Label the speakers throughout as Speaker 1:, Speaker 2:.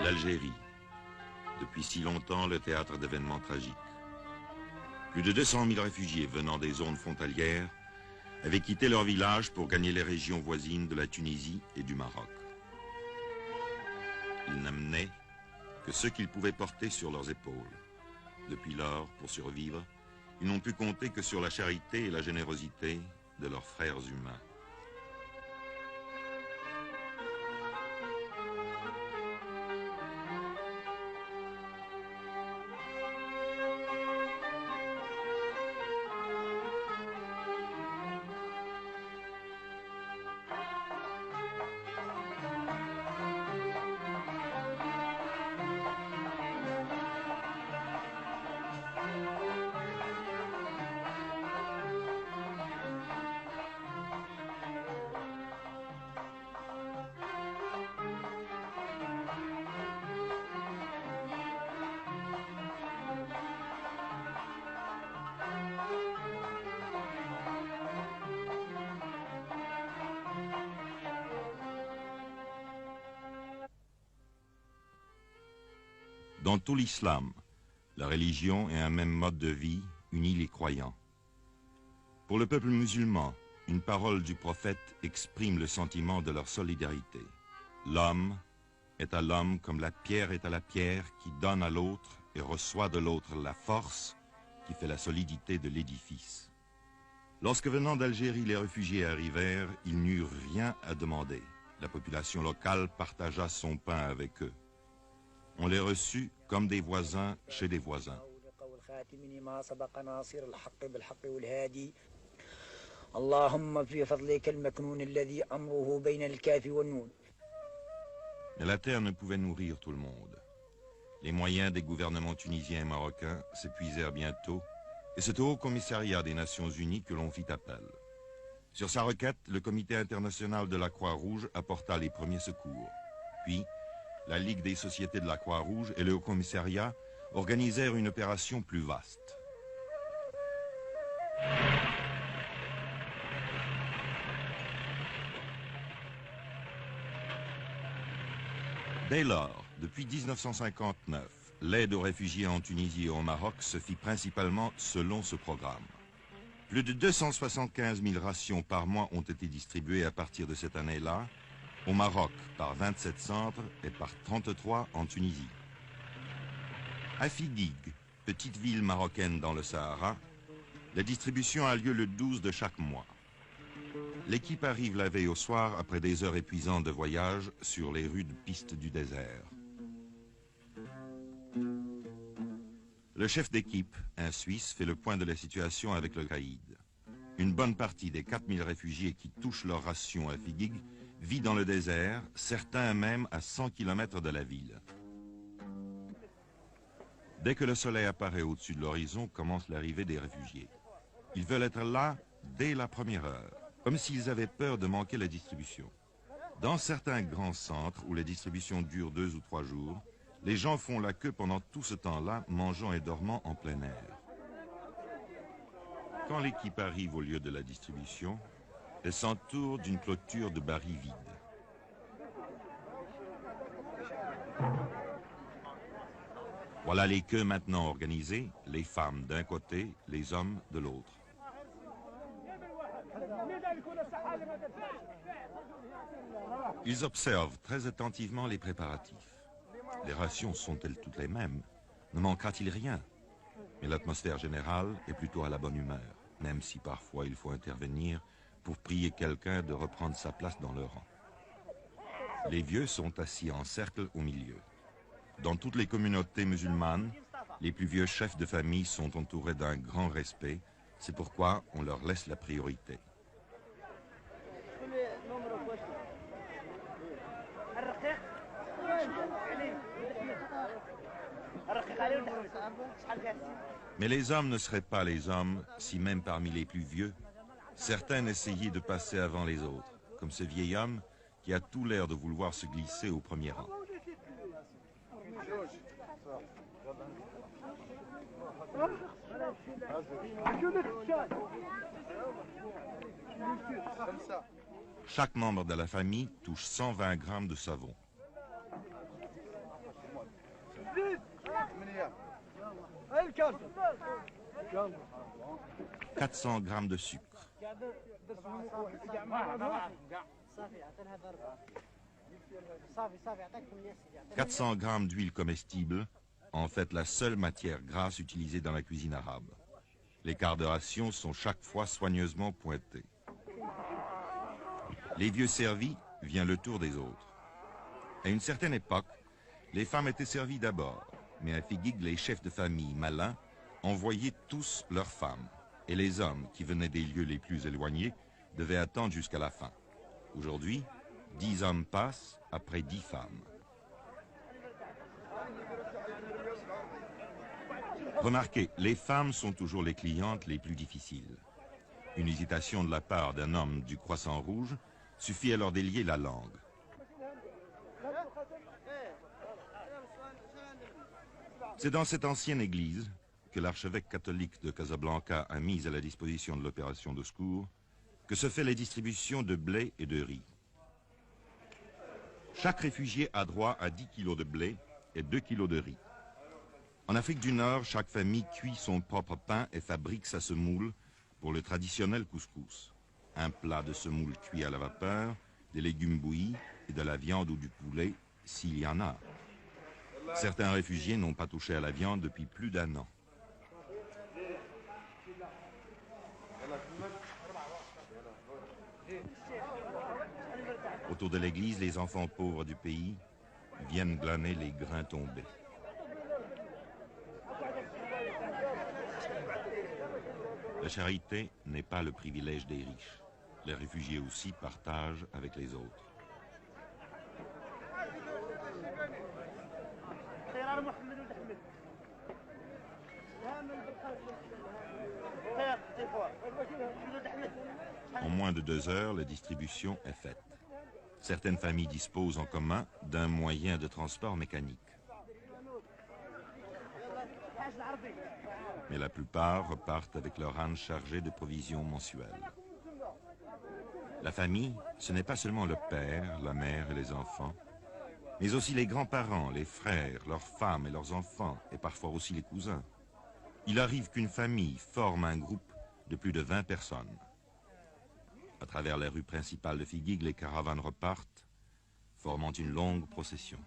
Speaker 1: L'Algérie, depuis si longtemps le théâtre d'événements tragiques. Plus de 200 000 réfugiés venant des zones frontalières avaient quitté leur village pour gagner les régions voisines de la Tunisie et du Maroc. Ils n'amenaient que ce qu'ils pouvaient porter sur leurs épaules. Depuis lors, pour survivre, ils n'ont pu compter que sur la charité et la générosité de leurs frères humains. Dans tout l'islam, la religion et un même mode de vie unit les croyants. Pour le peuple musulman, une parole du prophète exprime le sentiment de leur solidarité. L'homme est à l'homme comme la pierre est à la pierre qui donne à l'autre et reçoit de l'autre la force qui fait la solidité de l'édifice. Lorsque venant d'Algérie les réfugiés arrivèrent, ils n'eurent rien à demander. La population locale partagea son pain avec eux. On les reçut comme des voisins chez des voisins. Mais la terre ne pouvait nourrir tout le monde. Les moyens des gouvernements tunisiens et marocains s'épuisèrent bientôt, et c'est au Haut-Commissariat des Nations Unies que l'on fit appel. Sur sa requête, le Comité international de la Croix-Rouge apporta les premiers secours. Puis, la Ligue des sociétés de la Croix-Rouge et le Haut-Commissariat organisèrent une opération plus vaste. Dès lors, depuis 1959, l'aide aux réfugiés en Tunisie et au Maroc se fit principalement selon ce programme. Plus de 275 000 rations par mois ont été distribuées à partir de cette année-là, au Maroc par 27 centres et par 33 en Tunisie. À Figuig, petite ville marocaine dans le Sahara, la distribution a lieu le 12 de chaque mois. L'équipe arrive la veille au soir après des heures épuisantes de voyage sur les rudes pistes du désert. Le chef d'équipe, un Suisse, fait le point de la situation avec le caïd. Une bonne partie des 4000 réfugiés qui touchent leur ration à Figuig vit dans le désert, certains même à 100 km de la ville. Dès que le soleil apparaît au-dessus de l'horizon, commence l'arrivée des réfugiés. Ils veulent être là dès la première heure, comme s'ils avaient peur de manquer la distribution. Dans certains grands centres où la distribution dure 2 ou 3 jours, les gens font la queue pendant tout ce temps-là, mangeant et dormant en plein air. Quand l'équipe arrive au lieu de la distribution, elle s'entoure d'une clôture de barils vides. Voilà les queues maintenant organisées, les femmes d'un côté, les hommes de l'autre. Ils observent très attentivement les préparatifs. Les rations sont-elles toutes les mêmes? Ne manquera-t-il rien? Mais l'atmosphère générale est plutôt à la bonne humeur, même si parfois il faut intervenir pour prier quelqu'un de reprendre sa place dans le rang. Les vieux sont assis en cercle au milieu. Dans toutes les communautés musulmanes, les plus vieux chefs de famille sont entourés d'un grand respect. C'est pourquoi on leur laisse la priorité. Mais les hommes ne seraient pas les hommes si même parmi les plus vieux, certains essayaient de passer avant les autres, comme ce vieil homme qui a tout l'air de vouloir se glisser au premier rang. Chaque membre de la famille touche 120 grammes de savon. 400 grammes de sucre, 400 grammes d'huile comestible, en fait la seule matière grasse utilisée dans la cuisine arabe. Les quarts de ration sont chaque fois soigneusement pointés. Les vieux servis, vient le tour des autres. À une certaine époque, les femmes étaient servies d'abord, mais à Figuig, les chefs de famille malins envoyaient tous leurs femmes, et les hommes qui venaient des lieux les plus éloignés devaient attendre jusqu'à la fin. Aujourd'hui, 10 hommes passent après 10 femmes. Remarquez, les femmes sont toujours les clientes les plus difficiles. Une hésitation de la part d'un homme du Croissant Rouge suffit à leur délier la langue. C'est dans cette ancienne église que l'archevêque catholique de Casablanca a mise à la disposition de l'opération de secours que se fait la distribution de blé et de riz. Chaque réfugié a droit à 10 kilos de blé et 2 kilos de riz. En Afrique du Nord, chaque famille cuit son propre pain et fabrique sa semoule pour le traditionnel couscous. Un plat de semoule cuit à la vapeur, des légumes bouillis et de la viande ou du poulet, s'il y en a. Certains réfugiés n'ont pas touché à la viande depuis plus d'1 an. Autour de l'église, les enfants pauvres du pays viennent glaner les grains tombés. La charité n'est pas le privilège des riches. Les réfugiés aussi partagent avec les autres. En moins de 2 heures, la distribution est faite. Certaines familles disposent en commun d'un moyen de transport mécanique. Mais la plupart repartent avec leur âne chargé de provisions mensuelles. La famille, ce n'est pas seulement le père, la mère et les enfants, mais aussi les grands-parents, les frères, leurs femmes et leurs enfants, et parfois aussi les cousins. Il arrive qu'une famille forme un groupe de plus de 20 personnes. À travers les rues principales de Figuig, les caravanes repartent, formant une longue procession.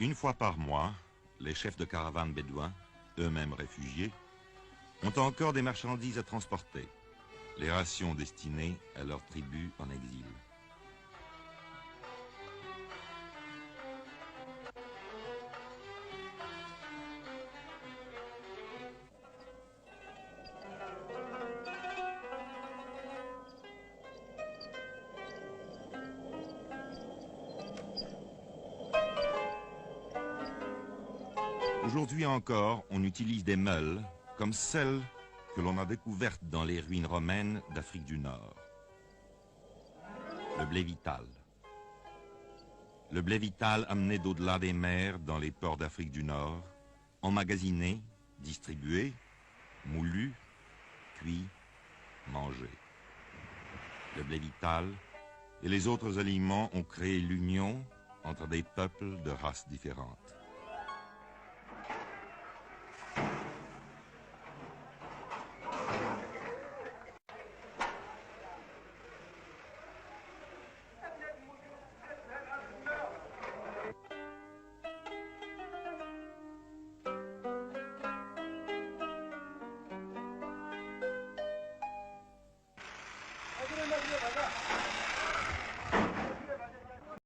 Speaker 1: Une fois par mois, les chefs de caravanes bédouins, eux-mêmes réfugiés, ont encore des marchandises à transporter, les rations destinées à leurs tribus en exil. Aujourd'hui encore, on utilise des meules comme celles que l'on a découvertes dans les ruines romaines d'Afrique du Nord. Le blé vital. Le blé vital amené d'au-delà des mers dans les ports d'Afrique du Nord, emmagasiné, distribué, moulu, cuit, mangé. Le blé vital et les autres aliments ont créé l'union entre des peuples de races différentes.